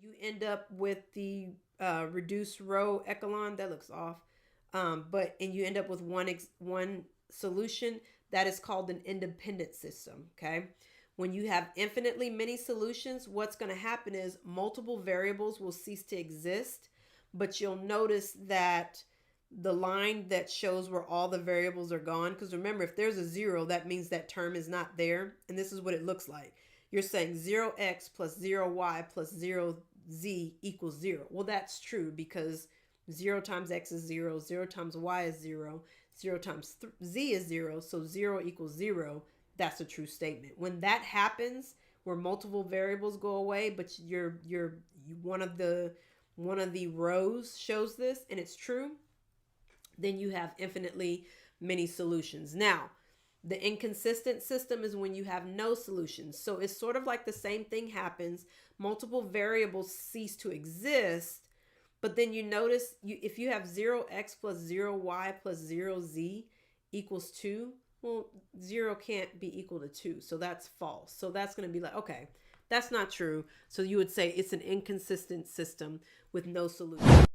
You end up with the reduced row echelon. That looks off. And you end up with one solution that is called an independent system. Okay. When you have infinitely many solutions, what's going to happen is multiple variables will cease to exist, but you'll notice that the line that shows where all the variables are gone, because remember, if there's a zero, that means that term is not there. And this is what it looks like. You're saying 0x plus 0y plus 0z equals 0. Well, that's true because 0 times x is 0, 0 times y is 0, 0 times z is 0, so 0 equals 0. That's a true statement. When that happens, where multiple variables go away, but one of the rows shows this and it's true, then you have infinitely many solutions. Now, the inconsistent system is when you have no solutions. So it's sort of like the same thing happens. Multiple variables cease to exist, but then you notice if you have 0x plus 0y plus 0z equals 2, well, 0 can't be equal to 2. So that's false. So that's going to be like, okay, that's not true. So you would say it's an inconsistent system with no solution.